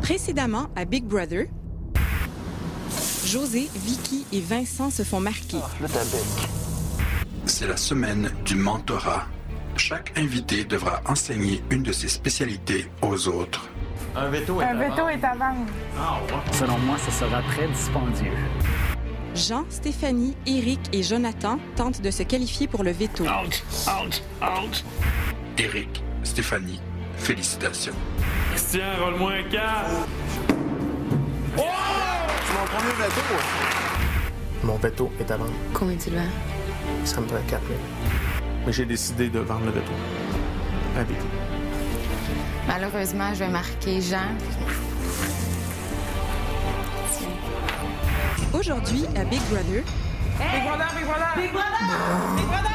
Précédemment, à Big Brother, José, Vicky et Vincent se font marquer. C'est la semaine du mentorat. Chaque invité devra enseigner une de ses spécialités aux autres. Un veto est à vendre. Ah, ouais. Selon moi, ce sera très dispendieux. Jean, Stéphanie, Éric et Jonathan tentent de se qualifier pour le veto. Out, out, out. Éric, Stéphanie, félicitations. Christian, roule-moi un 4. Oh! C'est mon premier veto. Mon veto est à vendre. Combien tu le vends? Ça me fait 4 000. Mais j'ai décidé de vendre le veto. Avec lui. Malheureusement, je vais marquer Jean. Aujourd'hui, à Big Brother, Big Brother, Big Brother! Big Brother! Big Brother!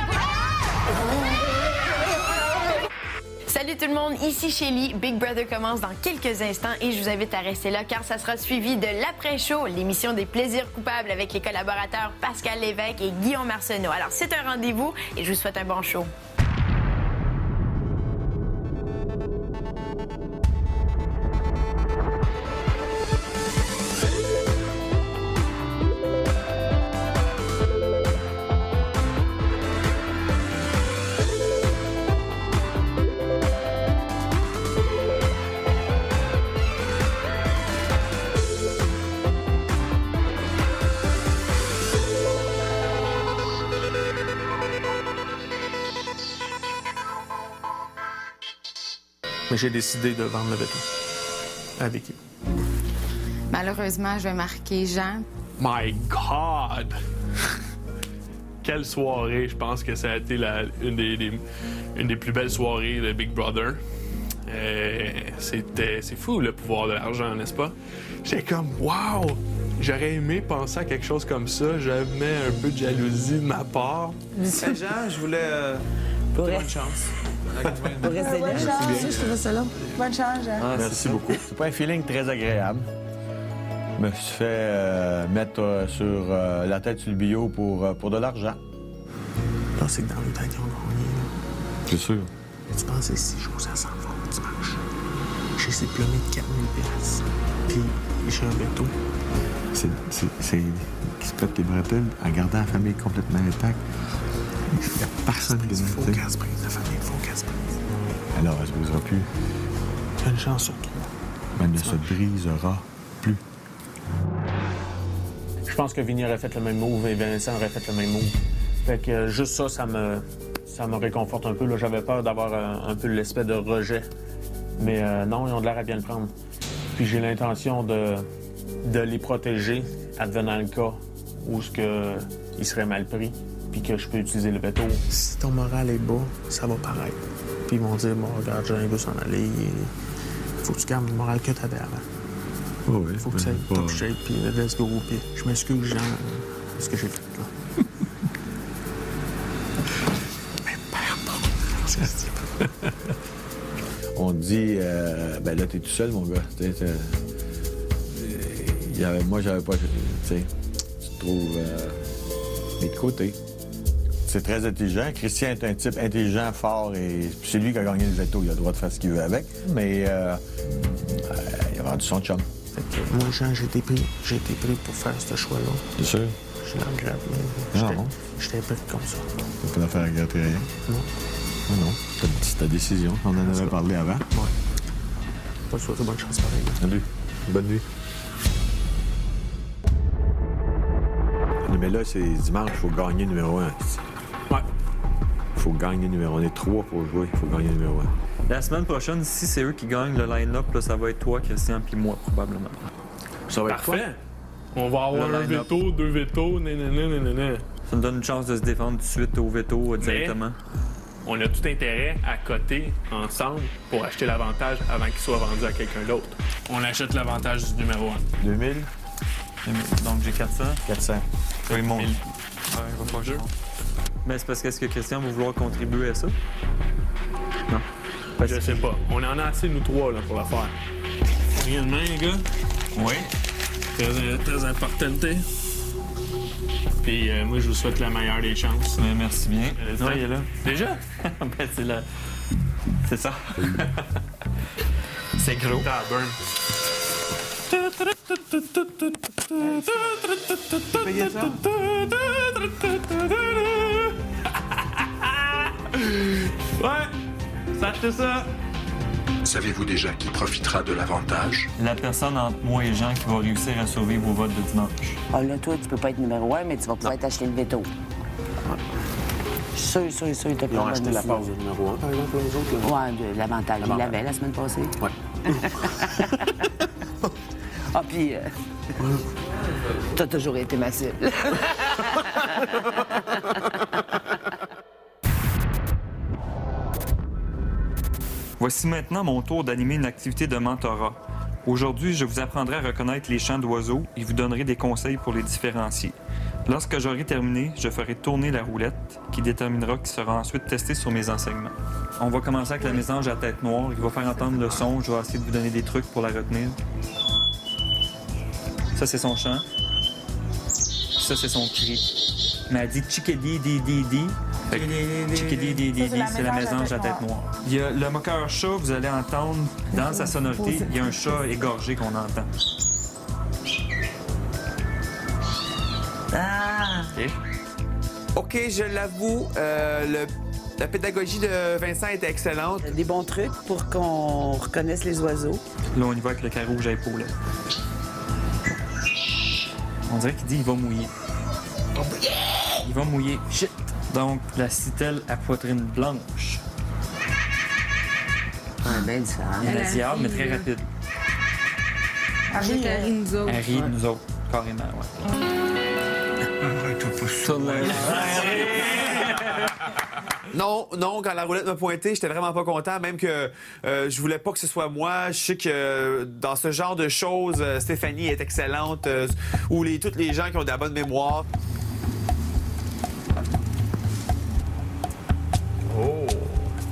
Salut tout le monde, ici Shelly. Big Brother commence dans quelques instants et je vous invite à rester là car ça sera suivi de l'après-show, l'émission des plaisirs coupables avec les collaborateurs Pascal Lévesque et Guillaume Arsenault. Alors c'est un rendez-vous et je vous souhaite un bon show. Mais j'ai décidé de vendre le veto. Avec lui. Malheureusement, je vais marquer Jean. My God! Quelle soirée! Je pense que ça a été une des plus belles soirées de Big Brother. C'est fou le pouvoir de l'argent, n'est-ce pas? J'étais comme, wow! J'aurais aimé penser à quelque chose comme ça. J'avais un peu de jalousie de ma part. Jean, je voulais bonne chance. Pour rester là. Je trouvais ça long. Bonne chance, Jean. Ah, merci beaucoup. C'est pas un feeling très agréable. Je me suis fait mettre sur la tête sur le bio pour de l'argent. Là, c'est que dans le temps qu'ils ont gagné. C'est sûr. Mais tu penses que si José s'en va le dimanche, j'ai essayé de plomber de 4 000 $. Puis j'ai un veto. C'est qui se pète les bretelles en gardant la famille complètement intacte. Il n'y a personne qui Il faut qu'elle se brise, la famille, il faut qu'elle se brise. Alors, elle se brisera plus. Il y a une chance sur 3. Elle ne se brisera plus. Je pense que Vinny aurait fait le même move et Vincent aurait fait le même move. Fait que juste ça me réconforte un peu. Là. J'avais peur d'avoir un peu l'espèce de rejet. Mais non, ils ont de l'air à bien le prendre. Puis j'ai l'intention de les protéger, advenant le cas où ils seraient mal pris, puis que je peux utiliser le veto. Si ton moral est bas, ça va paraître. Puis ils vont dire, bon, regarde, Jean, il veut s'en aller. Il faut que tu gardes le moral que tu avais avant. Oh oui, il faut que tu ailles top shape, puis let's go. Puis je m'excuse, Jean, de ce que j'ai fait, là. Mais pardon. On dit, ben là, t'es tout seul, mon gars. Moi, j'avais pas. Tu sais, tu te trouves mis de côté. C'est très intelligent. Christian est un type intelligent, fort, et c'est lui qui a gagné le veto. Il a le droit de faire ce qu'il veut avec. Mais il a rendu son chum. Moi, Jean, j'ai été pris pour faire ce choix-là. C'est sûr? Je l'en regrette, mais j'étais pris comme ça. T'as pas d'affaire à regretter rien? Non. Non. C'est ta décision. On en avait parlé avant. Ouais. Pas de souhaiter bonne chance pareil. Salut. Bonne nuit. Mais là, c'est dimanche, il faut gagner numéro 1. Ouais. Il faut gagner numéro 1. On est 3 pour jouer, il faut gagner numéro 1. La semaine prochaine, si c'est eux qui gagnent le line-up, là, ça va être toi, Christian, puis moi, probablement. Ça va être Parfait. On va avoir un veto, 2 vétos, nanana. Ça nous donne une chance de se défendre tout de suite au veto directement. On a tout intérêt à coter ensemble pour acheter l'avantage avant qu'il soit vendu à quelqu'un d'autre. On achète l'avantage du numéro 1. 2000? Donc j'ai 400. 400. Oui, mon. 1000. Ouais, il va falloir que je monte. Mais c'est parce qu'est-ce que Christian va vouloir contribuer à ça? Non. Je sais pas. On en a assez, nous 3, là, pour le faire. Rien de main, les gars? Oui. Très importante. Puis moi, je vous souhaite la meilleure des chances. Mais merci bien. Non, il est là. Déjà? Ben, c'est là. C'est ça. C'est gros. Ah, burn. Ouais, sachez ça. Savez-vous déjà qui profitera de l'avantage? La personne entre moi et Jean qui va réussir à sauver vos votes de dimanche. Ah là, toi, tu peux pas être numéro 1, mais tu vas pouvoir t'acheter le veto. Sûr, t'as Ils ont acheté la passe de numéro 1, par exemple, les autres. Là. Ouais, de l'avantage. Ils l'avaient la semaine passée. Ouais. Ah, puis... t'as toujours été ma cible. Voici maintenant mon tour d'animer une activité de mentorat. Aujourd'hui, je vous apprendrai à reconnaître les chants d'oiseaux et vous donnerai des conseils pour les différencier. Lorsque j'aurai terminé, je ferai tourner la roulette qui déterminera qui sera ensuite testé sur mes enseignements. On va commencer avec la mésange à tête noire. Il va faire entendre le son. Je vais essayer de vous donner des trucs pour la retenir. Ça, c'est son chant. Ça, c'est son cri. Mais elle dit chickadee-dee-dee-dee. Chickadee-dee-dee-dee, c'est la mésange à tête noire. Il y a le moqueur chat, vous allez entendre dans sa sonorité, il y a un chat égorgé qu'on entend. Ah! OK, je l'avoue, la pédagogie de Vincent était excellente. Des bons trucs pour qu'on reconnaisse les oiseaux. Là, on y va avec le carreau rouge à épaulet. On dirait qu'il dit il va mouiller. Il va mouiller. Shit! Donc, la citelle à poitrine blanche. Ah, ben ça. Elle a diable, mais très rapide. Elle rit de nous autres. Elle rit de nous autres, carrément, ouais. Non, quand la roulette m'a pointé, j'étais vraiment pas content, même que je voulais pas que ce soit moi. Je sais que dans ce genre de choses, Stéphanie est excellente, ou tous les gens qui ont de la bonne mémoire.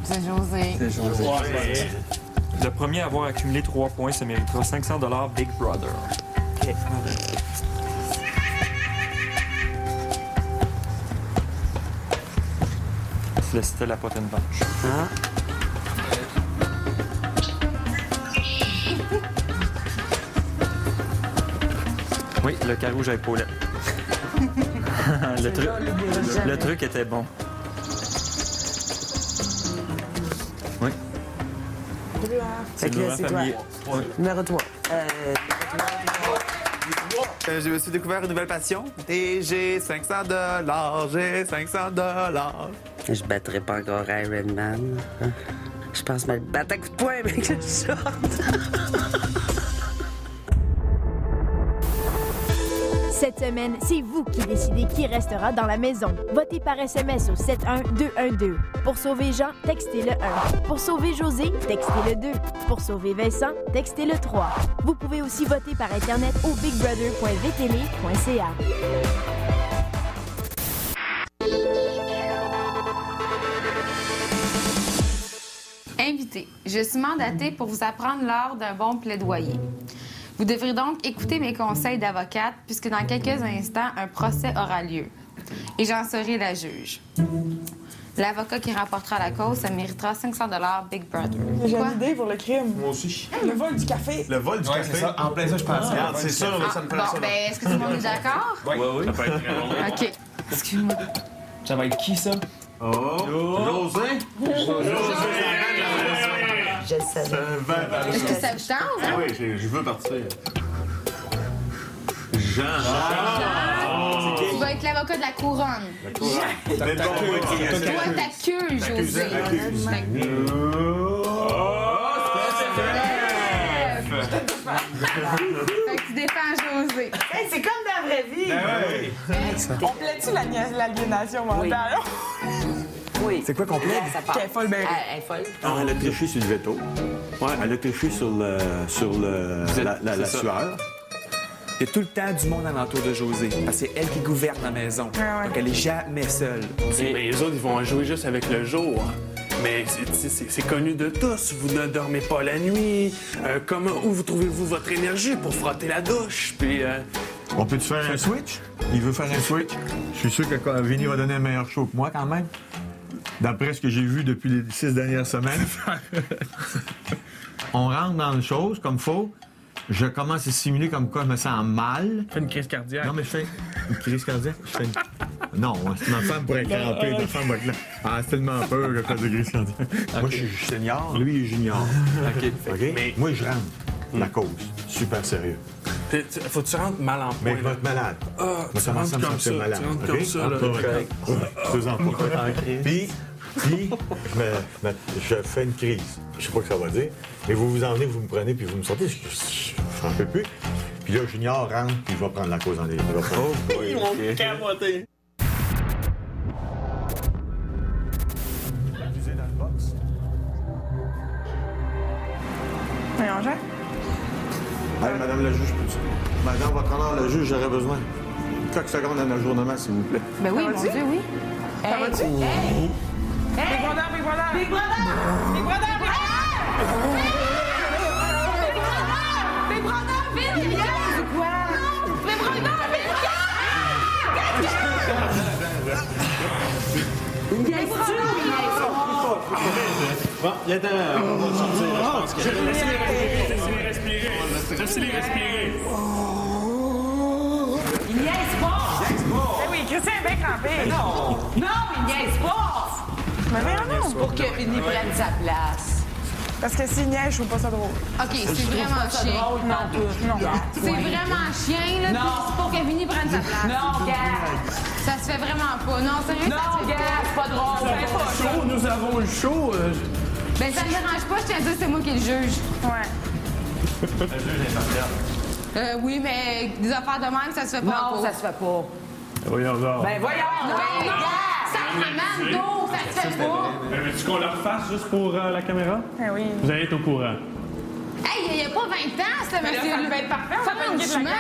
C'est José. C'est José. Ouais. Le premier à avoir accumulé 3 points se méritera 500 $ Big Brother. OK. C'était la poitrine blanche. Ah. Oui, le carreau rouge à épaulet. le truc était bon. Oui. Fait que là, c'est quoi? Numéro 3. Je me suis découvert une nouvelle passion et j'ai 500 $, j'ai 500 $. Je battrai pas encore Iron Man. Hein? Je pense me battre à coups de poing avec le short. Cette semaine, c'est vous qui décidez qui restera dans la maison. Votez par SMS au 71212. Pour sauver Jean, textez le 1. Pour sauver José, textez le 2. Pour sauver Vincent, textez le 3. Vous pouvez aussi voter par Internet au bigbrother.vtele.ca. Invité, je suis mandatée pour vous apprendre l'art d'un bon plaidoyer. Vous devrez donc écouter mes conseils d'avocate puisque dans quelques instants, un procès aura lieu. Et j'en serai la juge. L'avocat qui remportera la cause, ça méritera 500 $ Big Brother. J'ai une idée pour le crime. Moi aussi. Le vol du café. Le vol du café? C'est ça. En plein ça, je pense. Regarde, c'est ça, ça me fait ça. Bon, ben, est-ce que tout le monde est d'accord? Oui. Ça peut être très bon. OK. Excuse-moi. Ça va être qui, ça? José? Je le savais. Est-ce que ça vous tente? Ah oui, je veux partir. Jean. Tu vas être l'avocat de la couronne. Mais bon, Toi, t'accuses, José. Fait que tu défends José. Hey, c'est comme dans la vraie vie. On plaît-tu l'aliénation mentale? Oui. C'est quoi qu'on plaide? Qu'elle est folle, ben. Elle est folle. Non, elle a triché sur le veto. Ouais, elle a triché sur la sueur. Il y a tout le temps du monde alentour de José, parce que c'est elle qui gouverne la maison. Donc elle est jamais seule. Mais les autres, ils vont jouer juste avec le jour. Mais c'est connu de tous. Vous ne dormez pas la nuit. Où vous trouvez-vous votre énergie pour frotter la douche? Puis, On peut-tu faire un switch? Il veut faire un switch. Je suis sûr que Vinny va donner un meilleur show que moi, quand même. D'après ce que j'ai vu depuis les 6 dernières semaines. On rentre dans les choses comme faut. je commence à simuler comme quoi je me sens mal. Fais une crise cardiaque. Non, mais je fais une crise cardiaque. Non, ma femme pourrait cramper. Ma femme va être là. Ah, c'est tellement peur que je fasse de crise cardiaque. Okay. Moi, je suis senior, lui, il est junior. OK. Mais moi, je rentre la cause. Super sérieux. Faut que tu rentres mal en point. Mais je vais être malade. Je vais commencer à me sentir malade. Tu rentres comme ça, là. Puis, je fais une crise. Je sais pas ce que ça va dire. Mais vous vous emmenez, vous me prenez, puis vous me sortez. Je n'en peux plus. Puis là, Junior rentre, puis il va prendre la cause en ligne. Ils vont capoter. Voyons, Jean. Hey, Madame la juge, Madame, votre honneur, le juge, j'aurais besoin. Quelques secondes d'un ajournement, s'il vous plaît. Ben oui, mon Dieu, oui. Ça va-tu? Hey! Big Brother, Big Brother! Big Brother! Big Brother! Big Brother, vite! C'est quoi? Big Brother, vite! Bon, il est temps. On va sortir, je pense que... Laissez-les respirer. Il niaise pas! Ben oui, Christian est bien crampé. Non, il niaise pas! Mais non! Pour que Vinny prenne sa place. Parce que s'il niaise, je trouve pas ça drôle. OK, c'est vraiment chien. Non. C'est vraiment chien, là. Non. C'est pour que Vinny prenne sa place. Non, gars! Ça se fait vraiment pas. Non, sérieux, ça se fait gars, c'est pas drôle. Nous avons le show. Ben, ça me dérange pas, je tiens à dire, c'est moi qui le juge. Ouais. Le juge est impartial. Oui, mais des affaires de même, ça se fait pas. Non, ça se fait pas. Voyons donc. Ben voyons! Non, ça se fait pas. Veux-tu qu'on le refasse juste pour la caméra? Ben oui. Vous allez être au courant. Hey, il y a pas 20 ans, ce monsieur. Ça devait être parfait. Franchement.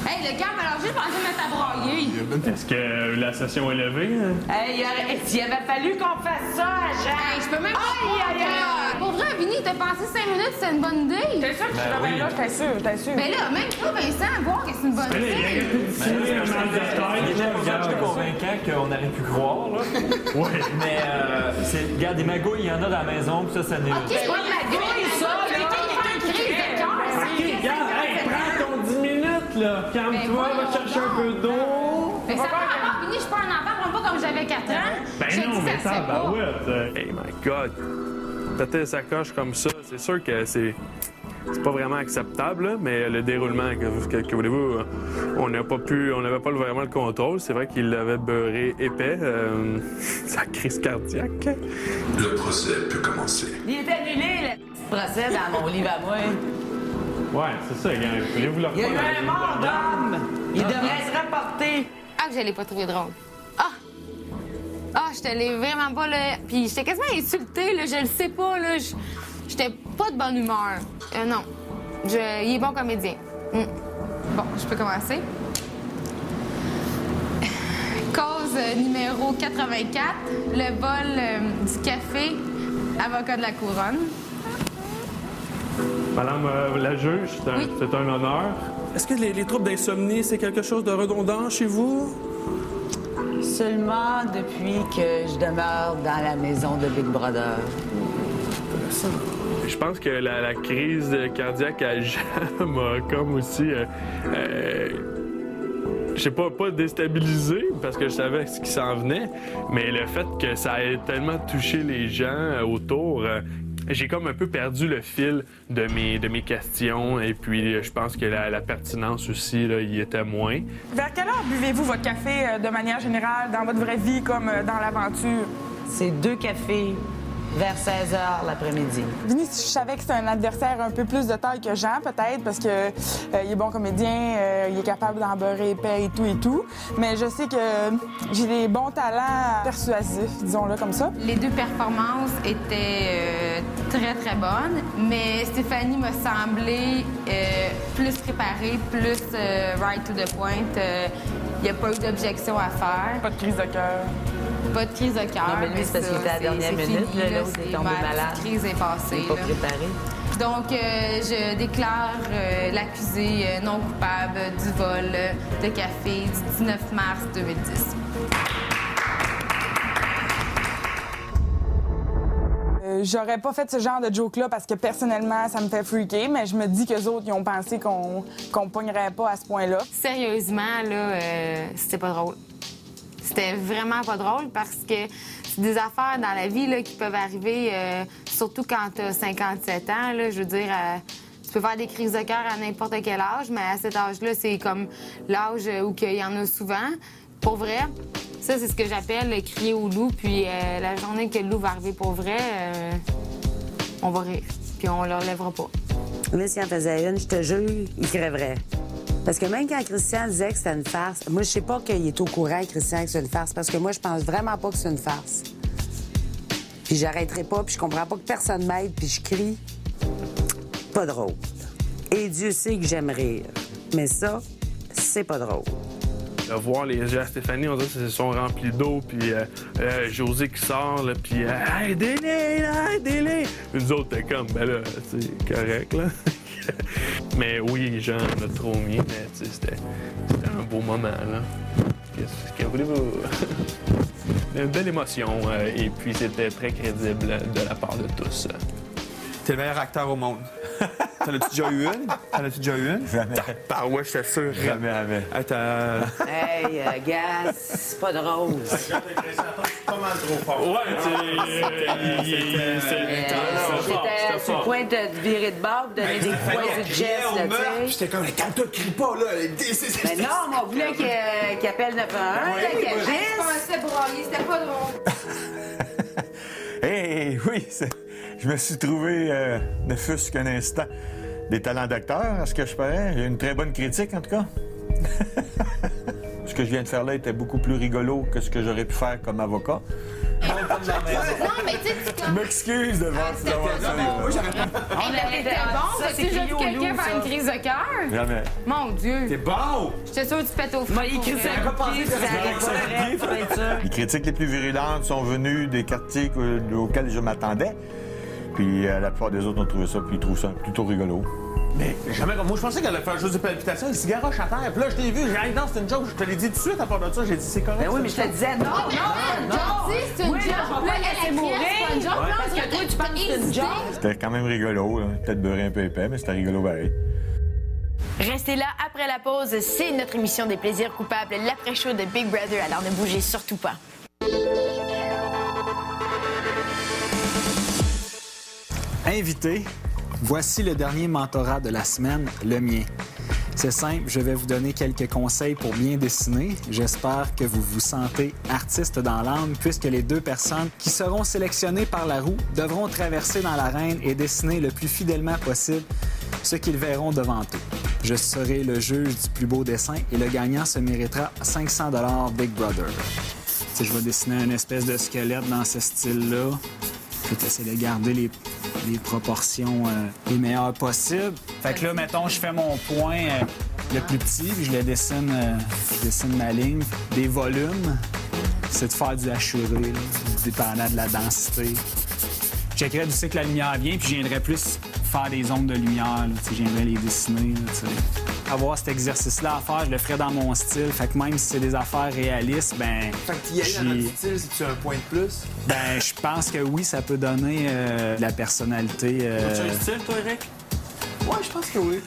Hey, le gars m'a lâché, je pensais mettre à brailler. Est-ce que la session est levée? Hey, s'il avait fallu qu'on fasse ça à Jean! Hey, je peux même pas croire que... Pour vrai, Vinny, t'as pensé 5 minutes, c'est une bonne idée. T'es sûr que tu l'avais là? T'es sûr? Ben là, même toi, Vincent, voir que c'est une bonne idée. J'étais convaincant qu'on aurait pu croire, là. Oui. Mais, regarde, des magouilles, il y en a dans la maison, puis ça n'est... OK, c'est pas de magouille, ça. Mais t'as une crise de cœur. Regarde, hey, prends ton 10 minutes, là. Calme-toi, va chercher un peu d'eau. Mais ça va avoir Vinny, je suis pas un enfant, pas comme j'avais 4 ans. Ben non, mais ça, bah ouais. Hey my God. Péter sa coche comme ça, c'est sûr que c'est pas vraiment acceptable, là, mais le déroulement, que voulez-vous, on n'avait pas vraiment le contrôle. C'est vrai qu'il l'avait beurré épais. Sa crise cardiaque. Le procès peut commencer. Il est annulé, le procès dans mon livre à moi. Ouais, c'est ça, gars. Voulez-vous le Il y a eu refaire? un mort d'homme! Il devrait se rapporter. Ah, que je l'ai pas trouvé drôle. Ah, je te l'ai vraiment pas, là. Puis j'étais quasiment insultée, là. Je le sais pas, là. J'étais pas de bonne humeur. Non. Il est bon comédien. Bon, je peux commencer. Cause numéro 84, le vol du café, avocat de la couronne. Madame la juge, c'est un honneur. Est-ce que les troubles d'insomnie, c'est quelque chose de redondant chez vous? Seulement depuis que je demeure dans la maison de Big Brother. Je pense que la crise cardiaque à Jean m'a comme aussi... je sais pas déstabilisé, parce que je savais ce qui s'en venait, mais le fait que ça ait tellement touché les gens autour... j'ai comme un peu perdu le fil de mes questions, et puis je pense que la pertinence aussi, là, y était moins. Vers quelle heure buvez-vous votre café de manière générale, dans votre vraie vie comme dans l'aventure? C'est 2 cafés vers 16h l'après-midi. Vinny, je savais que c'était un adversaire un peu plus de taille que Jean, peut-être, parce que il est bon comédien, il est capable d'en beurrer épais et tout. Mais je sais que j'ai des bons talents persuasifs, disons-le comme ça. Les 2 performances étaient très, très bonnes, mais Stéphanie m'a semblé plus préparée, plus right to the point. Il n'y a pas eu d'objection à faire. Pas de crise de cœur. Pas de crise de cœur. Non, mais lui, c'est parce qu'il était à la dernière minute. L'autre est tombé malade. La crise est passée. Il n'est pas préparé. Donc, je déclare l'accusé non coupable du vol de café du 19 mars 2010. j'aurais pas fait ce genre de joke-là parce que personnellement, ça me fait freaker, mais je me dis qu'eux autres, ils ont pensé qu'on pognerait pas à ce point-là. Sérieusement, là, c'était pas drôle. C'était vraiment pas drôle parce que c'est des affaires dans la vie là, qui peuvent arriver, surtout quand t'as 57 ans, là, je veux dire... Tu peux faire des crises de cœur à n'importe quel âge, mais à cet âge-là, c'est comme l'âge où il y en a souvent. Pour vrai, ça, c'est ce que j'appelle crier au loup. Puis la journée que le loup va arriver pour vrai, on va rire. Puis on le relèvera pas. Mais s'il en faisait une, je te jure, il crèverait. Parce que même quand Christian disait que c'était une farce, moi, je sais pas qu'il est au courant, Christian, que c'est une farce, parce que moi, je pense vraiment pas que c'est une farce. Puis j'arrêterai pas, puis je comprends pas que personne m'aide, puis je crie. Pas drôle. Et Dieu sait que j'aime rire. Mais ça, c'est pas drôle. De voir les yeux à Stéphanie, on dirait qu'ils se sont remplis d'eau, puis José qui sort, là, puis aidez-les, là, aidez-les! Puis nous autres, t'es comme, ben là, c'est correct, là. Mais oui, Jean en a trop mis, mais c'était un beau moment, là. Qu'est-ce que voulez-vous? Une belle émotion, et puis c'était très crédible de la part de tous. T'es le meilleur acteur au monde. T'en as-tu déjà eu une? Jamais. Par ouais, je t'assure. Jamais. Hey, gars, c'est pas drôle. Pas mal trop fort. Ouais, J'étais sur le point de te virer de bord, de donner des points de geste, là, tu sais. J'étais comme, calme-toi, crie pas, là. Mais non, on voulait qu'il appelle 911, qu'il agisse. Je commençais à broyer, c'était pas drôle. Hey, oui, je me suis trouvé, ne fût-ce qu'un instant, des talents d'acteur, à ce que je parais. J'ai une très bonne critique, en tout cas. Ce que je viens de faire là était beaucoup plus rigolo que ce que j'aurais pu faire comme avocat. Non, mais tu sais, Je m'excuse de voir ça. T'es bon, t'as-tu déjà vu quelqu'un faire une crise de cœur? Jamais. Mon Dieu! T'es bon! J'étais sûre que tu pètes au fond. Il crie ça pas Les critiques les plus virulentes sont venues des quartiers auxquels je m'attendais. Puis la plupart des autres ont trouvé ça, puis ils trouvent ça plutôt rigolo. Mais jamais comme moi, je pensais qu'elle allait faire juste des palpitations, elle se garoche à terre. Puis là, je t'ai vu, j'ai dit non, c'est une joke, je te l'ai dit tout de suite à part de ça, j'ai dit c'est correct. Ben oui, mais je te disais non. C'est une joke. Là, elle crie, c'est pas une joke. Parce que toi, tu penses que c'est une joke. C'était quand même rigolo, là. Peut-être beurré un peu épais, mais c'était rigolo pareil. Restez là après la pause, c'est notre émission des plaisirs coupables, l'après-show de Big Brother, alors ne bougez surtout pas. Invité, voici le dernier mentorat de la semaine, le mien. C'est simple, je vais vous donner quelques conseils pour bien dessiner. J'espère que vous vous sentez artiste dans l'âme, puisque les deux personnes qui seront sélectionnées par la roue devront traverser dans l'arène et dessiner le plus fidèlement possible ce qu'ils verront devant eux. Je serai le juge du plus beau dessin et le gagnant se méritera 500 $ Big Brother. T'sais, je vais dessiner une espèce de squelette dans ce style-là. Je vais essayer de garder les proportions les meilleures possibles. Fait que là, mettons, je fais mon point le plus petit, puis je dessine ma ligne. Des volumes, c'est de faire du hachuré, là, dépendant de la densité. Je checkerais d'où c'est que la lumière vient, puis je viendrais plus faire des ondes de lumière, là, je viendrais les dessiner. Là, avoir cet exercice-là à faire, je le ferais dans mon style. Fait que même si c'est des affaires réalistes, ben... Fait que tu y ailles dans notre style, si tu as un point de plus? Ben, je pense que oui, ça peut donner de la personnalité. Tu as un style, toi, Eric? Ouais, je pense que oui.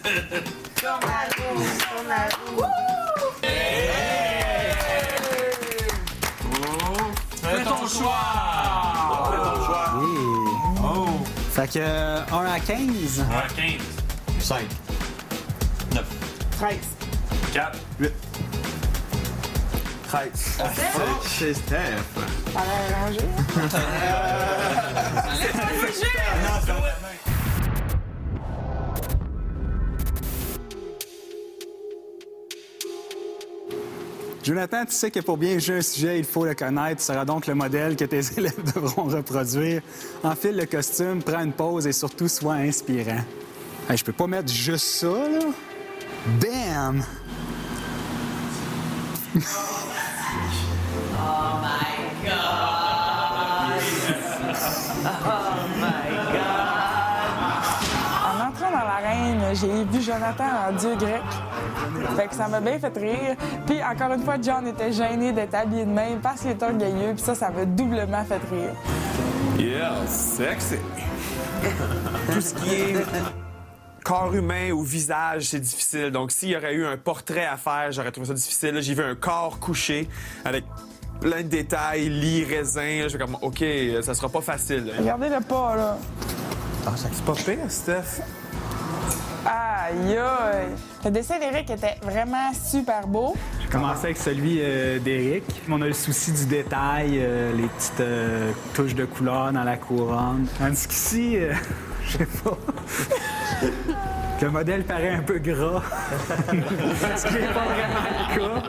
Fais ton choix! Oh! Fait que 1 à 15. 1 à 15. 5. 9. 13. 4. 8. 13. C'est Steph. Ça a l'air arrangé. Jonathan, tu sais que pour bien juger un sujet, il faut le connaître. Tu seras donc le modèle que tes élèves devront reproduire. Enfile le costume, prends une pause et surtout sois inspirant. Hey, je peux pas mettre juste ça, là. Bam! Oh my God! Oh my God! En entrant dans l'arène, j'ai vu Jonathan en dieu grec. Fait que ça m'a bien fait rire. Puis encore une fois, John était gêné d'être habillé de même parce qu'il est orgueilleux. Puis ça m'a doublement fait rire. Yeah, sexy. Tout ce qui est corps humain ou visage, c'est difficile. Donc, s'il y aurait eu un portrait à faire, j'aurais trouvé ça difficile. Là, j'ai vu un corps couché avec plein de détails, lit, raisin. Je fais comme, OK, ça sera pas facile. Regardez le pas, là. Ah, ça c'est pas pire, Steph. Aïe, aïe. Le dessin d'Éric était vraiment super beau. J'ai commencé avec celui d'Éric. On a le souci du détail, les petites touches de couleur dans la couronne. Tandis qu'ici, je sais pas. Le modèle paraît un peu gras. Ce qui n'est pas vraiment le cas.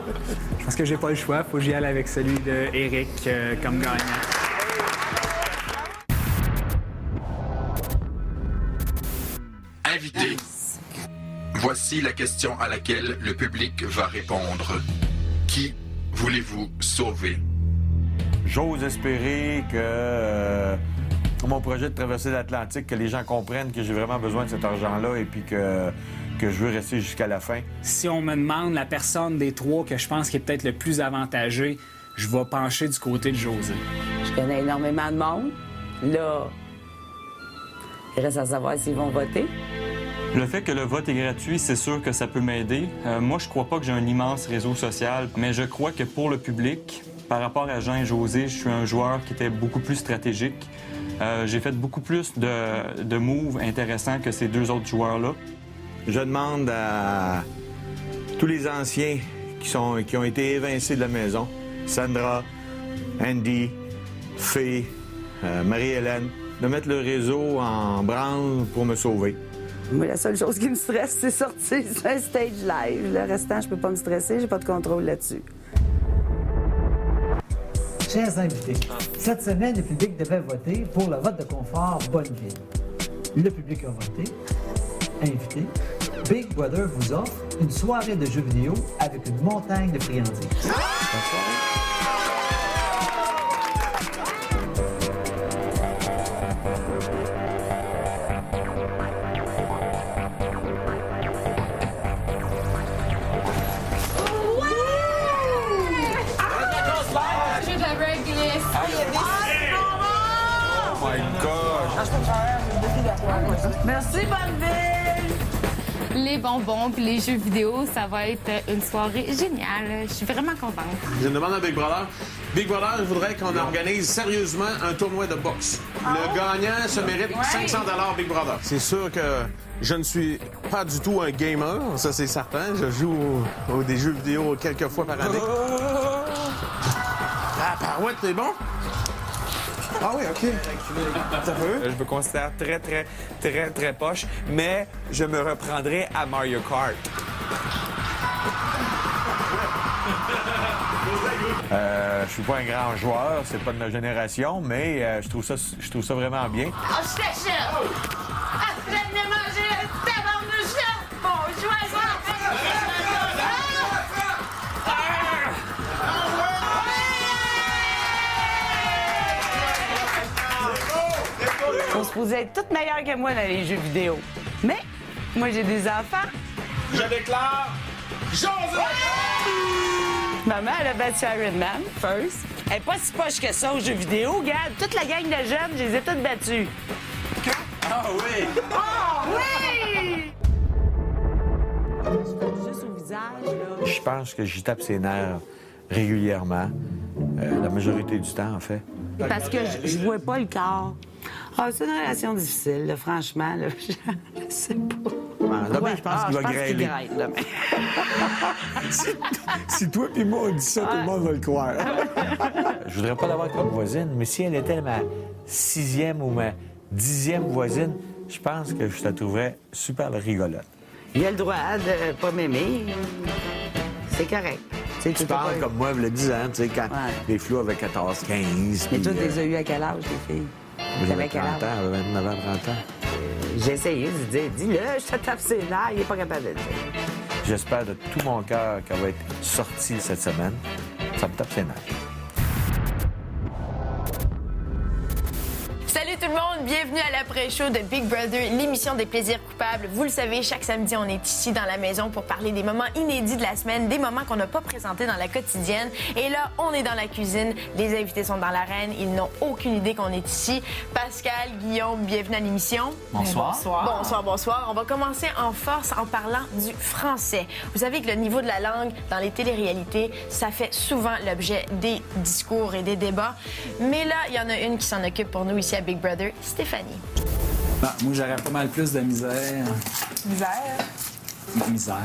Je pense que j'ai pas le choix. Faut que j'y aille avec celui d'Éric comme gagnant. Invité. Voici la question à laquelle le public va répondre. Qui voulez-vous sauver? J'ose espérer que mon projet de traverser l'Atlantique, que les gens comprennent que j'ai vraiment besoin de cet argent-là et puis que je veux rester jusqu'à la fin. Si on me demande la personne des trois que je pense qui est peut-être le plus avantagé, je vais pencher du côté de José. Je connais énormément de monde. Là, il reste à savoir s'ils vont voter. Le fait que le vote est gratuit, c'est sûr que ça peut m'aider. Moi, je crois pas que j'ai un immense réseau social, mais je crois que pour le public, par rapport à Jean et José, je suis un joueur qui était beaucoup plus stratégique. J'ai fait beaucoup plus de moves intéressants que ces deux autres joueurs-là. Je demande à tous les anciens qui ont été évincés de la maison, Sandra, Andy, Fée, Marie-Hélène, de mettre le réseau en branle pour me sauver. Moi, la seule chose qui me stresse, c'est sortir sur un stage live. Le restant, je peux pas me stresser, j'ai pas de contrôle là-dessus. Chers invités, cette semaine, le public devait voter pour le vote de confort Bonneville. Le public a voté. Invité, Big Brother vous offre une soirée de jeux vidéo avec une montagne de friandises. Merci, Bonneville! Les bonbons puis les jeux vidéo, ça va être une soirée géniale. Je suis vraiment contente. J'ai une demande à Big Brother. Big Brother, je voudrais qu'on organise sérieusement un tournoi de boxe. Le gagnant se mérite 500 $ Big Brother. C'est sûr que je ne suis pas du tout un gamer, ça c'est certain. Je joue des jeux vidéo quelques fois par année. Ah, parouette, t'es bon? Ah oui, OK. Je me considère très poche, mais je me reprendrai à Mario Kart. Je suis pas un grand joueur, c'est pas de ma génération, mais je trouve ça vraiment bien. Oh, je t'achète! Après de me manger un tabarnouche! Bon, je vois ça! On se posait être toutes meilleures que moi dans les jeux vidéo. Mais, moi, j'ai des enfants. Je déclare José! Maman, elle a battu Iron Man, first. Elle est pas si poche que ça aux jeux vidéo, regarde. Toute la gang de jeunes, je les ai toutes battues. Ah oui! Oh, oui! Juste au visage, là. Je pense que j'y tape ses nerfs régulièrement, la majorité du temps, en fait. Parce que je vois pas le corps. Ah, c'est une relation difficile, là, franchement. Là. Je sais pas. Demain, je pense qu'il va grêler. Si toi et moi, on dit ça, tout le monde va le croire. Je voudrais pas l'avoir comme voisine, mais si elle était ma 6e ou ma 10e voisine, je pense que je la trouverais super rigolote. Il a le droit de pas m'aimer. C'est correct. Tu parles comme moi, il y a 10 ans, tu sais, quand les flots avaient 14, 15. Mais toi, tu les as eu à quel âge, tes filles? J'avais 30 ans, j'avais 29 ans, 30 ans. J'ai essayé de dire, dis-le, je te tape ses nerfs, il est pas capable de le dire. J'espère de tout mon cœur qu'elle va être sortie cette semaine. Ça me tape ses nerfs. Salut tout le monde, bienvenue à l'après-show de Big Brother, l'émission des plaisirs coupables. Vous le savez, chaque samedi, on est ici dans la maison pour parler des moments inédits de la semaine, des moments qu'on n'a pas présentés dans la quotidienne. Et là, on est dans la cuisine, les invités sont dans l'arène, ils n'ont aucune idée qu'on est ici. Pascal, Guillaume, bienvenue à l'émission. Bonsoir. Bonsoir. On va commencer en force en parlant du français. Vous savez que le niveau de la langue dans les téléréalités, ça fait souvent l'objet des discours et des débats. Mais là, il y en a une qui s'en occupe pour nous ici à Big Brother, Stéphanie. Moi, j'aurais pas mal plus de misère. Misère?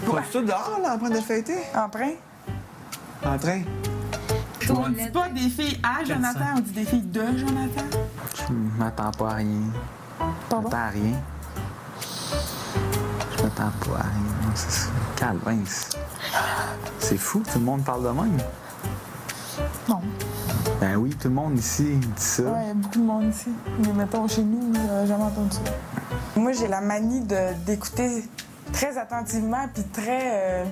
Ouais. Tu dehors, là, en train de fêter? En train? On dit pas des filles à Jonathan, on dit des filles de Jonathan. Je m'attends pas à rien. Pardon? Je m'attends à rien. Je m'attends pas à rien. Calvin, c'est fou, tout le monde parle de même. Non. Ben oui, tout le monde ici dit ça. Ouais, il y a beaucoup de monde ici. Mais mettons, chez nous, j'ai jamais entendu ça. Moi, j'ai la manie d'écouter très attentivement puis très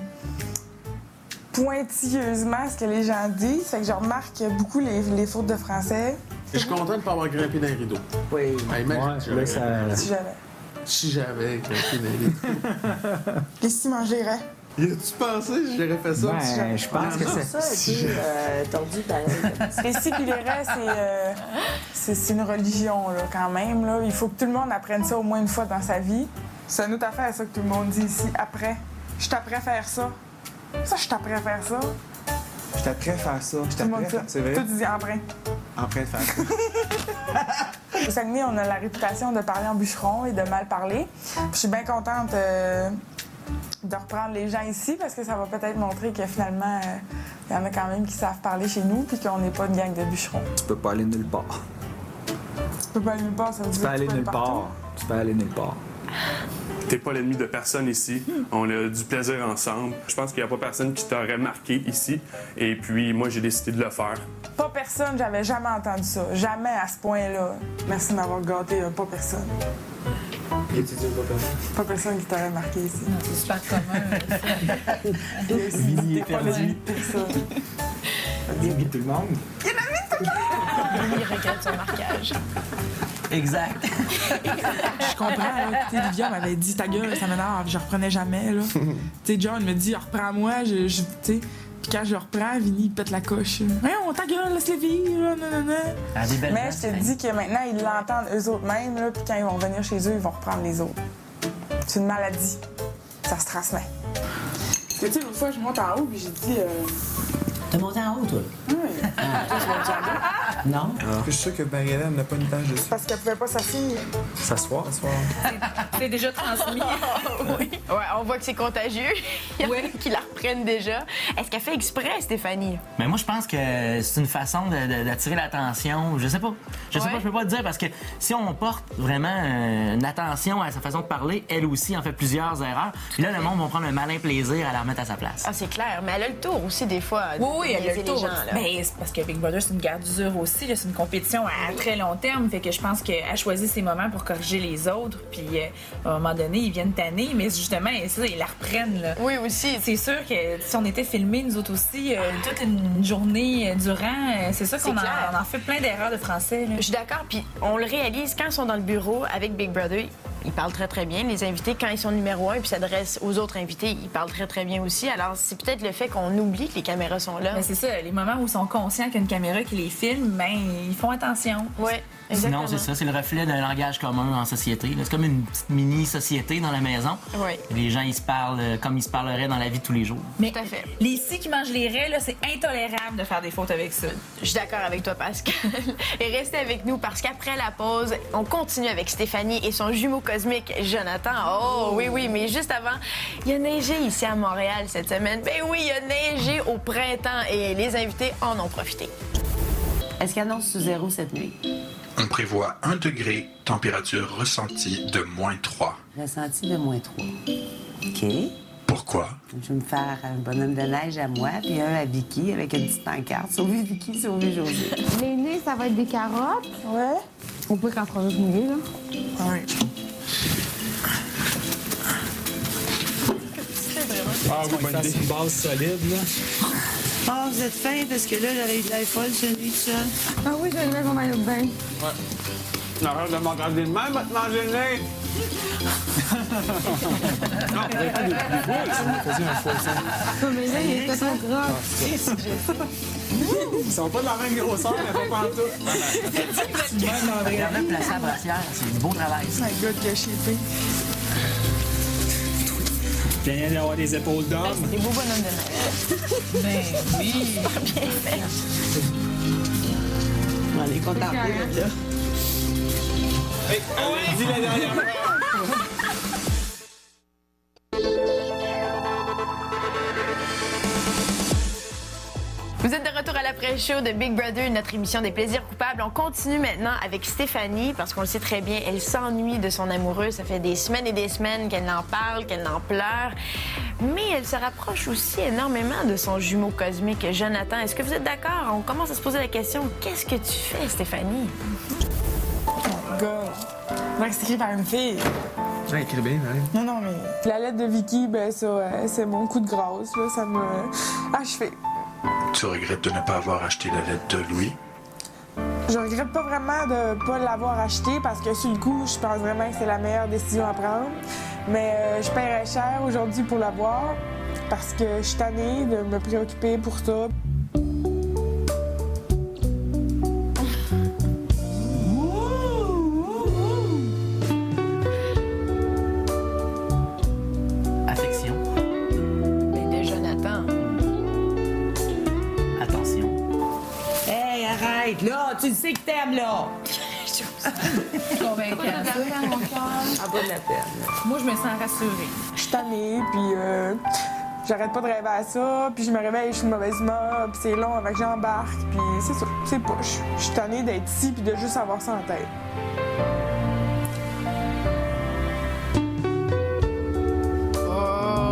pointilleusement ce que les gens disent. Fait que je remarque beaucoup les fautes de français. Je suis content de ne pas avoir grimpé dans les rideaux. Oui. Imagine Si j'avais. Si j'avais grimpé dans les rideaux. Qu'est-ce que tu mangerais? Y a-tu pensé si j'aurais fait ça? Ben, je pense que c'est ça, tordu pareil. Les Sipilérés, c'est une religion, là, quand même. Là. Il faut que tout le monde apprenne ça au moins une fois dans sa vie. C'est une autre affaire, ça, que tout le monde dit ici. Après. Je t'apprends à faire ça. Ça, je t'apprends à faire ça. Je t'apprends à faire ça. Je t'apprends à faire ça. C'est vrai? Toi, tu dis emprunt. Emprunt de faire ça. Au Saguenay, on a la réputation de parler en bûcheron et de mal parler. Je suis bien contente de reprendre les gens ici parce que ça va peut-être montrer que finalement, il y en a quand même qui savent parler chez nous puis qu'on n'est pas une gang de bûcherons. Tu peux pas aller nulle part. Tu peux pas aller nulle part, ça veut dire Tu peux aller nulle part. Tu peux aller nulle part. T'es pas l'ennemi de personne ici. On a du plaisir ensemble. Je pense qu'il n'y a pas personne qui t'aurait marqué ici. Et puis, moi, j'ai décidé de le faire. Pas personne, j'avais jamais entendu ça. Jamais à ce point-là. Merci de m'avoir gâté, pas personne. Et tu dis pas personne? Pas personne qui t'aurait marqué ici. Non, c'est super commun. Mini est T'es pas l'ennemi de personne. Tout le monde. Il regrette son marquage. Exact. Je comprends, là. Tu sais, Livia m'avait dit ta gueule, ça m'énerve, je reprenais jamais, là. Tu sais, John me dit reprends-moi, tu sais. Puis quand je le reprends, Vinny, il pète la coche. On ta gueule, laisse-les vivre, non. Mais je te dis que maintenant, ils l'entendent eux autres mêmes, là. Puis quand ils vont venir chez eux, ils vont reprendre les autres. C'est une maladie. Ça se transmet. Parce que, tu sais, l'autre fois, je monte en haut, puis j'ai dit. T'as monté en haut, toi? Oui. Toi, tu montes en bas? Non. Je suis sûr que Marie-Hélène n'a pas une tâche dessus. Parce qu'elle pouvait pas s'asseoir. S'asseoir. C'est déjà transmis. Oui. Ouais, on voit que c'est contagieux. Il y en a qui la reprennent déjà. Est-ce qu'elle fait exprès, Stéphanie? Mais moi, je pense que c'est une façon d'attirer l'attention. Je sais pas. Je peux pas te dire parce que si on porte vraiment une attention à sa façon de parler, elle aussi en fait plusieurs erreurs. Puis là, le monde va prendre un malin plaisir à la remettre à sa place. Ah, c'est clair. Mais elle a le tour aussi, des fois. Oui, elle a le tour. Mais c'est parce que Big Brother, c'est une guerre d'usure aussi. C'est une compétition à très long terme. Fait que je pense qu'elle choisit ses moments pour corriger les autres. Puis à un moment donné, ils viennent tanner. Mais justement, ça, ils la reprennent. Là. Oui, aussi. C'est sûr que si on était filmés, nous autres aussi, toute une journée durant, c'est sûr qu'on en fait plein d'erreurs de français. Là. Je suis d'accord. Puis on le réalise quand ils sont dans le bureau avec Big Brother. Ils parlent très, très bien. Les invités, quand ils sont numéro 1 puis s'adressent aux autres invités, ils parlent très, très bien aussi. Alors, c'est peut-être le fait qu'on oublie que les caméras sont là. Mais c'est ça. Les moments où ils sont conscients qu'il y a une caméra qui les filme, ben ils font attention. Oui, exactement. Sinon, c'est ça. C'est le reflet d'un langage commun en société. C'est comme une petite mini-société dans la maison. Oui. Les gens, ils se parlent comme ils se parleraient dans la vie de tous les jours. Mais tout à fait. Les scies qui mangent les raies, là, c'est intolérable de faire des fautes avec ça. Je suis d'accord avec toi, Pascal. Et restez avec nous parce qu'après la pause, on continue avec Stéphanie et son jumeau cosmique, Jonathan. Oh, oui, mais juste avant, il y a neigé ici à Montréal cette semaine. Ben oui, il y a neigé au printemps et les invités en ont profité. Est-ce qu'il annonce sous zéro cette nuit? On prévoit 1 degré, température ressentie de -3. Ressenti de -3. OK. Pourquoi? Je vais me faire un bonhomme de neige à moi, puis un à Vicky avec une petite pancarte. Sauvez Vicky, sauvez José. Les nez, ça va être des carottes. Ouais. On peut quand on va mouiller, là. Ouais. Ah oui, bonne idée. Une base solide, là. Ah, vous êtes fin parce que là, j'aurais eu de l'air folle celui de ça. Ah oui, je vais lever mon maillot de bain. Ouais. Arrête de me regarder de même, va te manger le nez! Non, on n'avait pas des boules, ça me faisait un foisson. Mais là, il était trop grave. Ils sont pas de la même grosseur, mais pas pantoute. Regardez placé à la brassière, c'est du beau travail. C'est un gars qui a chippé. Bien d'avoir des épaules d'homme. C'est des beaux bonhommes de neige. Ben oui. Bien fait. On est contents, là. Hey, dis la dernière fois! Vous êtes de retour à l'après-show de Big Brother, notre émission des plaisirs coupables. On continue maintenant avec Stéphanie, parce qu'on le sait très bien, elle s'ennuie de son amoureux. Ça fait des semaines et des semaines qu'elle en parle, qu'elle en pleure. Mais elle se rapproche aussi énormément de son jumeau cosmique, Jonathan. Est-ce que vous êtes d'accord? On commence à se poser la question, qu'est-ce que tu fais, Stéphanie? Gars, c'est écrit par une fille. Ouais, écrit bien, Marie. Non, mais la lettre de Vicky, ben ça, c'est mon coup de grâce, là. Ça m'a achevé. Tu regrettes de ne pas avoir acheté la lettre de Louis? Je regrette pas vraiment de pas l'avoir acheté parce que sur le coup, je pense vraiment que c'est la meilleure décision à prendre. Mais je paierais cher aujourd'hui pour l'avoir parce que je suis tannée de me préoccuper pour ça. Affection. Mais de Jonathan. Attention. Hey, arrête, là! Tu le sais que t'aimes, là! Convaincant, ça. Ah, pas de la peine. Moi, je me sens rassurée. Je suis tannée, puis j'arrête pas de rêver à ça, puis je me réveille, je suis de mauvaise humeur, puis c'est long avant que j'embarque, puis c'est ça, c'est poche. Je suis tannée d'être ici, puis de juste avoir ça en tête. Oh!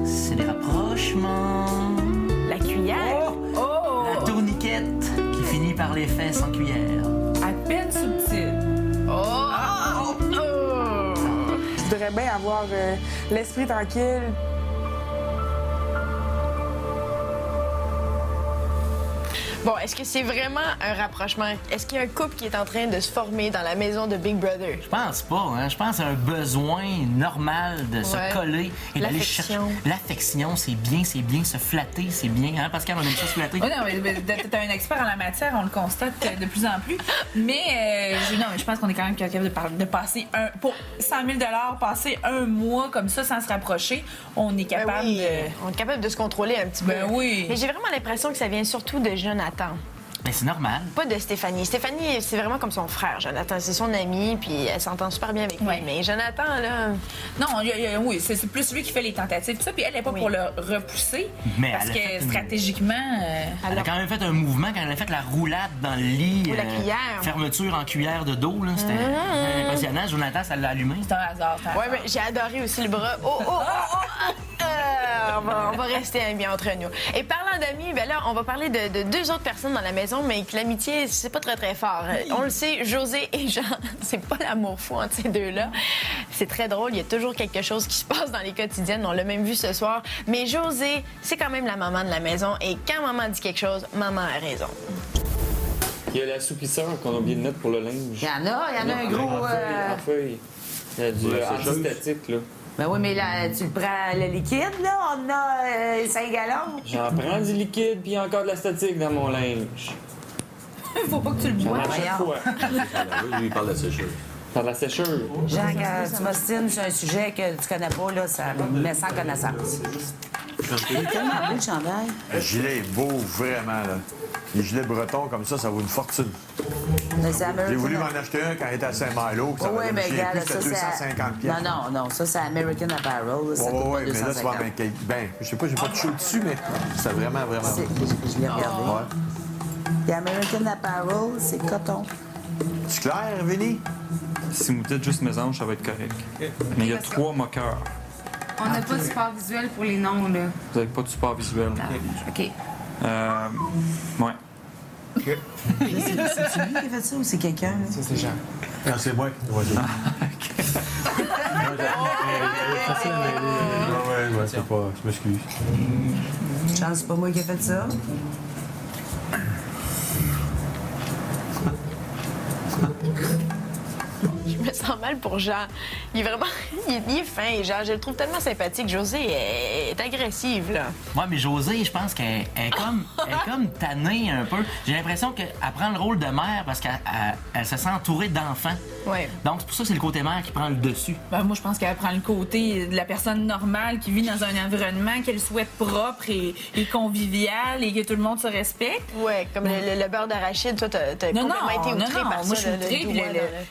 C'est des rapprochements. La cuillère? Oh! La tourniquette qui finit par les fesses en cuillère. À peine subtil. Oh! Je voudrais bien avoir l'esprit tranquille. Bon, est-ce que c'est vraiment un rapprochement? Est-ce qu'il y a un couple qui est en train de se former dans la maison de Big Brother? Je pense pas, hein. Je pense que c'est un besoin normal de se coller et d'aller chercher. L'affection, c'est bien se flatter, c'est bien. Hein, Pascal, on aime ça se flatter. Oui, non, mais t'es un expert en la matière, on le constate de plus en plus. Mais je pense qu'on est quand même capable de passer pour 100 000 passer un mois comme ça sans se rapprocher. On est capable On est capable de se contrôler un petit peu. Ben oui. Mais j'ai vraiment l'impression que ça vient surtout de Jonathan. Mais c'est normal. Pas de Stéphanie. Stéphanie, c'est vraiment comme son frère, Jonathan. C'est son ami, puis elle s'entend super bien avec lui. Mais Jonathan, là... Non, oui, c'est plus lui qui fait les tentatives, tout ça. Puis elle n'est pas pour le repousser. Mais parce que stratégiquement... Elle a quand même fait un mouvement quand elle a fait la roulade dans le lit. Ou la cuillère. Fermeture en cuillère de dos, là. C'était impressionnant. Jonathan, ça l'a allumé. C'est un hasard. Ouais, mais j'ai adoré aussi le bras. On va rester amis entre nous. Et parlant d'amis, ben là, on va parler de deux autres personnes dans la maison, mais que l'amitié, c'est pas très, très fort. On le sait, José et Jean, c'est pas l'amour fou entre ces deux-là. C'est très drôle, il y a toujours quelque chose qui se passe dans les quotidiennes. On l'a même vu ce soir. Mais José, c'est quand même la maman de la maison. Et quand maman dit quelque chose, maman a raison. Il y a l'assoupisseur qu'on a oublié de mettre pour le linge. Il y en a un gros... En feuille. Il y a du antistatique, là. Ben oui, mais là, tu le prends le liquide, là? On a 5 gallons. J'en prends du liquide puis encore de la statique dans mon linge. Faut pas que tu le bois. À chaque fois. Lui, il parle de sécheuse. Par la sécheuse. Jean, quand tu m'ostines sur un sujet que tu connais pas, là, ça me met sans connaissance. Il est tellement beau, le chandail. Le gilet est beau, vraiment, là. Les gilets bretons comme ça vaut une fortune. J'ai voulu m'en acheter un quand il était à Saint-Malo. Oui, mais regarde, ça, c'est 250 pièces. Non, ça, c'est American Apparel. Ça coûte pas 250. Mais là, tu vois, je sais pas, j'ai pas touché au-dessus, mais c'est vraiment... Je l'ai regardé. Ouais. Et American Apparel, c'est coton. C'est clair, Vinny? Si vous dites juste mésange, ça va être correct. Mais il y a 3 moqueurs. On n'a pas de support visuel pour les noms, là. Vous n'avez pas de support visuel. OK. Ouais. C'est lui qui a fait ça ou c'est quelqu'un? Ça, c'est Jean. Non, c'est moi qui dois dire. Ouais, c'est pas... Je m'excuse. Chance, c'est pas moi qui ai fait ça. sens mal pour Jean. Il est vraiment... il est fin, Jean. Je le trouve tellement sympathique. Josée est agressive, là. Ouais, mais Josée, je pense qu'elle est comme tannée un peu. J'ai l'impression qu'elle prend le rôle de mère parce qu'elle se sent entourée d'enfants. Ouais. Donc, c'est pour ça que c'est le côté mère qui prend le dessus. Ben, moi, je pense qu'elle prend le côté de la personne normale qui vit dans un environnement qu'elle souhaite propre et convivial et que tout le monde se respecte. Ouais, comme le beurre d'arachide, toi, t'as complètement été outré par ça. Moi, je suis outrée.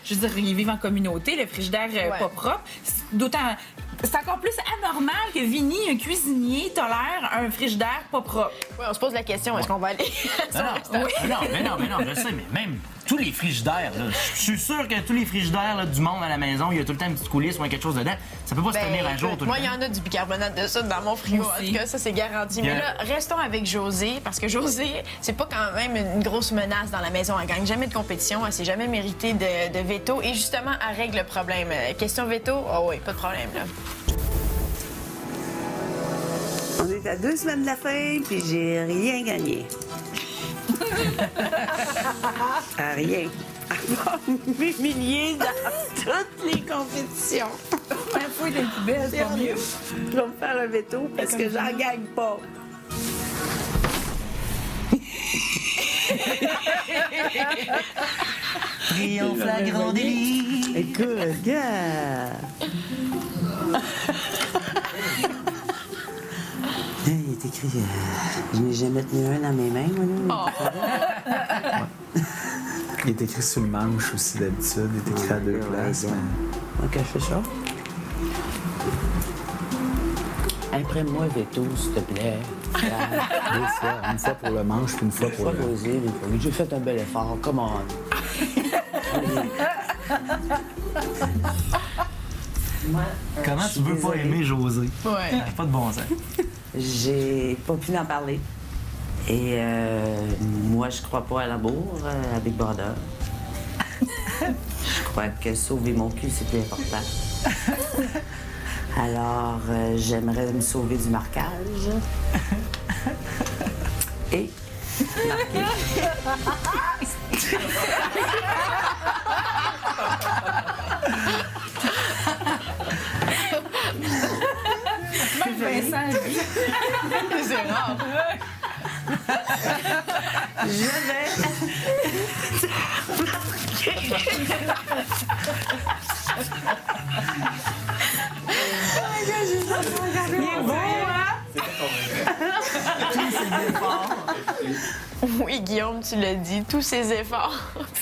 Je veux dire, ils vivent en communauté, le frigidaire pas propre. D'autant... C'est encore plus anormal que Vinny, un cuisinier, tolère un frigidaire pas propre. Oui, on se pose la question, est-ce qu'on va aller Non, je sais, mais même tous les frigidaires, là, je suis sûr que tous les frigidaires là, du monde à la maison, il y a tout le temps une petite coulisse ou quelque chose dedans. Ça peut pas se tenir un jour tout le temps. Moi, il y en a du bicarbonate de soude dans mon frigo. En tout cas, ça, c'est garanti. Mais là, restons avec Josée, parce que Josée, c'est pas quand même une grosse menace dans la maison. Elle gagne jamais de compétition, elle s'est jamais méritée de veto. Et justement, elle règle le problème. Question veto, oh oui, pas de problème, là. On est à 2 semaines de la fin, puis j'ai rien gagné. Rien. À part m'humilier dans toutes les compétitions. La fouille des poubelles, c'est pas mieux. Je vais me faire un veto parce que j'en gagne pas. Triomphe flagrant délit. Écoute, gars. Il est écrit. Je n'ai jamais tenu un dans mes mains, moi, là. Il est écrit sur le manche aussi, d'habitude. Il est écrit à 2 places. OK, je fais ça. Imprime-moi veto, s'il te plaît. 2 fois. Une fois pour le manche, puis une fois pour le... J'ai fait un bel effort. Come on. Comment tu veux pas aimer Josée? Ouais. Pas de bon sens. J'ai pas pu en parler. Et moi, je crois pas à l'amour, à Big Brother. Je crois que sauver mon cul, c'est plus important. Alors, j'aimerais me sauver du marquage. Et marquer. Même Vincent, c'est rare. Je vais... Il est beau, hein? Oui, Guillaume, tu l'as dit, tous ces efforts.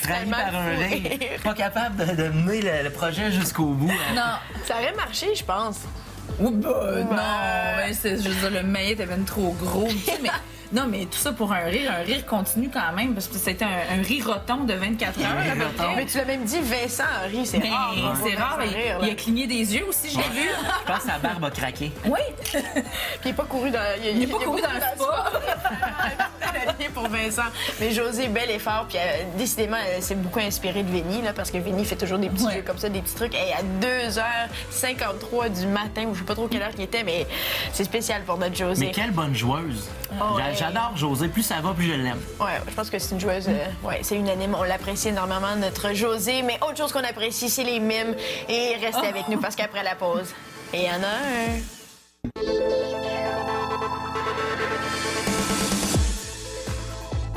Trahi par un rire. Pas capable de mener le projet jusqu'au bout. Hein. Non, ça aurait marché, je pense. Non, mais je veux dire, le maillet était même trop gros. Mais, non, mais tout ça pour un rire continu quand même, parce que c'était un rire roton de 24 heures. Mais tu l'as même dit, Vincent a ri, c'est rare. C'est rare, il a cligné des yeux aussi, j'ai vu. Je pense que sa barbe a craqué. Oui. Puis il n'est pas couru dans, il n'est pas couru dans le spa. Pour Vincent. Mais Josée, bel effort, puis décidément, elle s'est beaucoup inspirée de Vinny, là, parce que Vinny fait toujours des petits jeux comme ça, des petits trucs. Et à 2h53 du matin, ou je sais pas trop quelle heure qu'il était, mais c'est spécial pour notre Josée. Mais quelle bonne joueuse. J'adore Josée. Plus ça va, plus je l'aime. Ouais, je pense que c'est une joueuse. C'est unanime. On l'apprécie énormément, notre Josée. Mais autre chose qu'on apprécie, c'est les mimes. Et restez avec nous parce qu'après la pause, il y en a un.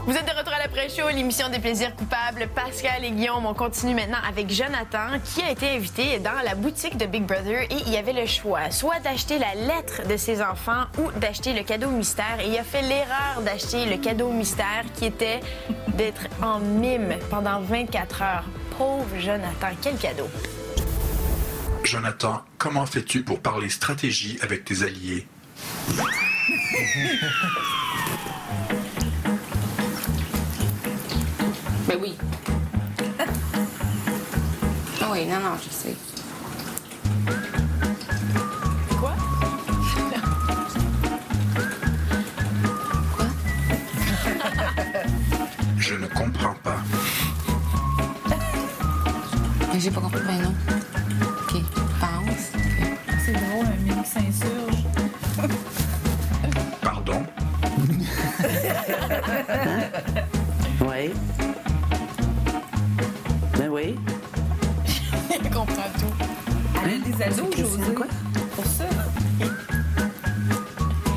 Vous êtes de retour à l'après-show, l'émission des plaisirs coupables. Pascal et Guillaume, on continue maintenant avec Jonathan, qui a été invité dans la boutique de Big Brother et il y avait le choix, soit d'acheter la lettre de ses enfants ou d'acheter le cadeau mystère. Et il a fait l'erreur d'acheter le cadeau mystère qui était d'être en mime pendant 24 heures. Pauvre Jonathan, quel cadeau! Jonathan, comment fais-tu pour parler stratégie avec tes alliés? Ben oui. Ah oui, non, je sais. Quoi? Quoi? Je ne comprends pas. Mais j'ai pas compris, ben non. OK, pense. Okay. C'est drôle, un mime qui s'insurge. Pardon? Oui. Ben oui. J'ai compris. tout. Elle a des ados, Josée. Quoi? Pour ça.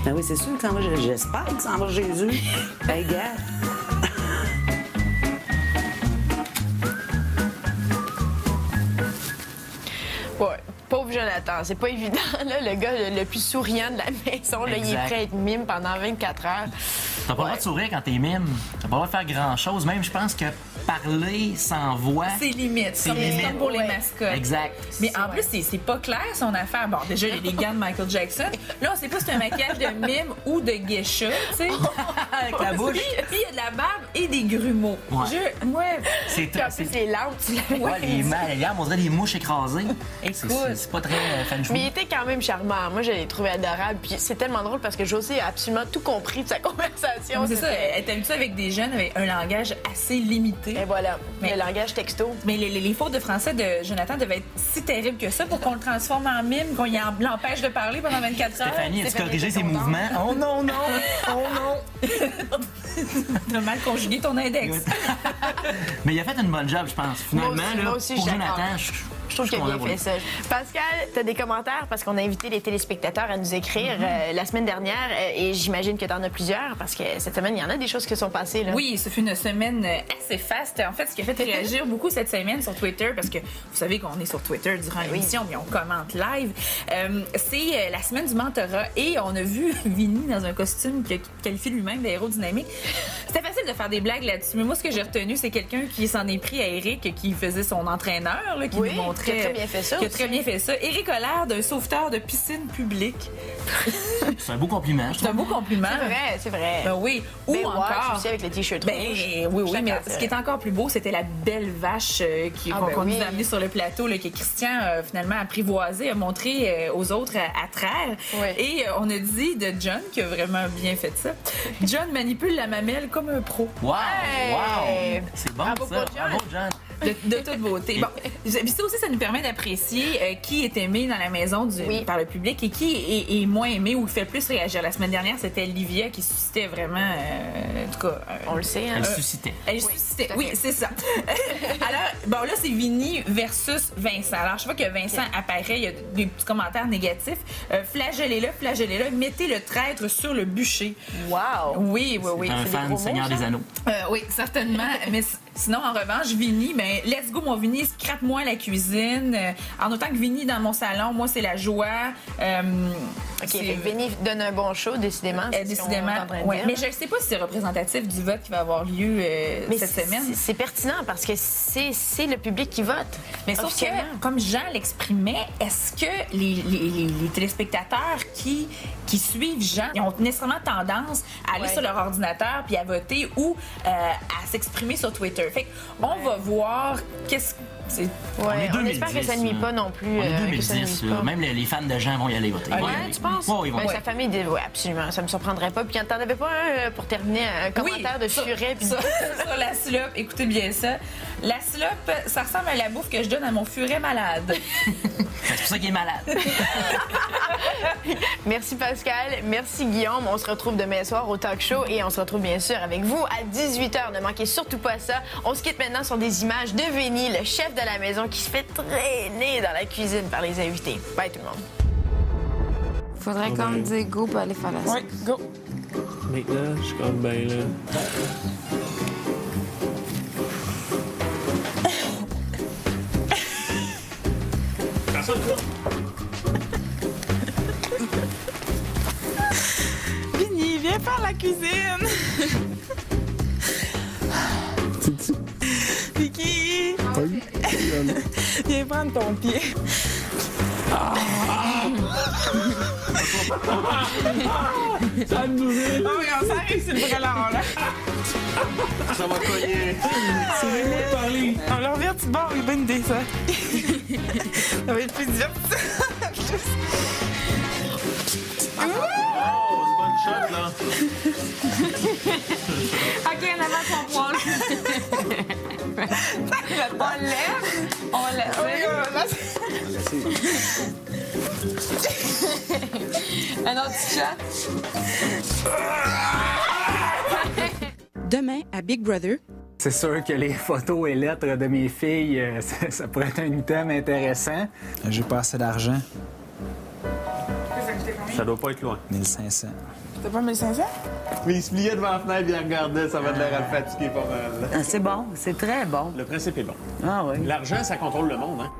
Ben oui, c'est sûr que ça va, j'espère que ça va Jésus. Ben, gars. Ouais. Pauvre Jonathan, c'est pas évident, là, le gars le plus souriant de la maison, là, il est prêt à être mime pendant 24 heures. T'as pas le droit de sourire quand t'es mime. T'as pas le droit de faire grand-chose. Même, je pense que parler sans voix... C'est limite. C'est comme pour les mascottes. Exact. Mais en plus, c'est pas clair son affaire. Bon, déjà, il y a les gants de Michael Jackson. Là, on sait pas si c'est un maquillage de mime ou de geisha, tu sais. Avec la bouche. Puis il y a de la barbe et des grumeaux. Ouais. Puis en plus, les lampes, tu l'avais Ouais, les lampes, on dirait des mouches écrasées. C'est pas très fan-chou. Mais il était quand même charmant. Moi, je l'ai trouvé adorable. Puis c'est tellement drôle parce que Josée a absolument tout compris de sa conversation. C'est ça, elle est habituée avec des jeunes avec un langage assez limité. Et voilà, le langage texto. Mais les fautes de français de Jonathan devaient être si terribles que ça pour qu'on le transforme en mime, qu'on l'empêche de parler pendant 24 heures. Stéphanie, as-tu corrigé ses mouvements? Oh non, non! Oh non! T'as mal conjugué ton index. Mais il a fait une bonne job, je pense. Finalement, moi aussi, pour je Jonathan, je trouve qu'il a bien fait ça. Pascal, tu as des commentaires parce qu'on a invité les téléspectateurs à nous écrire la semaine dernière et j'imagine que tu en as plusieurs parce que cette semaine, il y en a des choses qui sont passées. Là. Oui, ce fut une semaine assez faste. En fait, ce qui a fait réagir beaucoup cette semaine sur Twitter, parce que vous savez qu'on est sur Twitter durant l'émission, mais on commente live, c'est la semaine du mentorat et on a vu Vinny dans un costume qui qualifie lui-même d'aérodynamique. C'était facile de faire des blagues là-dessus, mais moi, ce que j'ai retenu, c'est quelqu'un qui s'en est pris à Eric, qui faisait son entraîneur, là, qui nous montrait... Qui a très bien fait ça. Qui a très bien fait ça. Éric Hollaire, d'un sauveteur de piscine publique. C'est un beau compliment. C'est un beau compliment. C'est vrai. Ben oui. Ou ben encore... aussi avec le t-shirt rouge. Oui, mais ce qui est encore plus beau, c'était la belle vache qu'on nous a amenée sur le plateau, là, que Christian a finalement apprivoisé, a montré aux autres à traire. Et on a dit de John, qui a vraiment bien fait ça, John manipule la mamelle comme un pro. Wow! Wow! C'est bon, bravo ça. Bravo, John. De toute beauté. Bon, ça aussi, ça nous permet d'apprécier qui est aimé dans la maison par le public et qui est moins aimé ou fait plus réagir. La semaine dernière, c'était Livia qui suscitait vraiment... en tout cas... on le sait. Hein? Elle suscitait. Elle suscitait, oui, c'est ça. Alors, bon, là, c'est Vinny versus Vincent. Alors, je vois que Vincent apparaît, il y a des petits commentaires négatifs. Flagellez-le, mettez le traître sur le bûcher. Wow! Oui. C'est un fan du Seigneur des Anneaux. Oui, certainement. Mais sinon, en revanche, Vinny, ben, let's go, mon Vinny, scrape-moi la cuisine. En autant que Vinny dans mon salon, moi, c'est la joie. OK, Vinny donne un bon show, décidément. Décidément, oui. Mais je ne sais pas si c'est représentatif du vote qui va avoir lieu cette semaine. C'est pertinent parce que c'est le public qui vote. Mais sauf que, comme Jean l'exprimait, est-ce que les téléspectateurs qui suivent Jean, ils ont nécessairement tendance à aller sur leur ordinateur puis à voter ou à s'exprimer sur Twitter? Fait qu'on va voir qu'est-ce que... on espère que ça ne nuit pas non plus. On est 2010, même les fans de Jean vont y aller voter. Tu penses? Oui, ils vont. Sa famille dit absolument, ça me surprendrait pas. Puis t'en avais pas un, pour terminer, un commentaire de furet. Sur la slope, écoutez bien ça. La slope, ça ressemble à la bouffe que je donne à mon furet malade. C'est pour ça qu'il est malade. Merci Pascal, merci Guillaume. On se retrouve demain soir au talk show et on se retrouve bien sûr avec vous à 18h. Ne manquez surtout pas ça. On se quitte maintenant sur des images de Vinny, le chef de la maison qui se fait traîner dans la cuisine par les invités. Bye tout le monde. Faudrait quand même dire go pour aller faire la Oui, go. Maintenant, je suis comme ben là. Vinny, viens faire la cuisine. Vicky! Viens prendre ton pied. Ça me brûle. Oh oui, on s'arrive sur le brûlant, là. Ça va cogner. C'est vraiment de parler. On leur revient de bord, une bonne idée, ça. Ça va être plus divertissant. Shot, là. OK, on avance son poil. On lève. Un autre petit shot. Demain, à Big Brother, C'est sûr que les photos et lettres de mes filles, ça pourrait être un item intéressant. J'ai pas assez d'argent. Ça doit pas être loin. 1500. T'as pas 1500? Mais il se pliait devant la fenêtre et il regardait, ça va de l'air à le fatiguer pas mal. Ah, c'est bon, c'est très bon. Le principe est bon. Ah oui. L'argent, ça contrôle le monde, hein?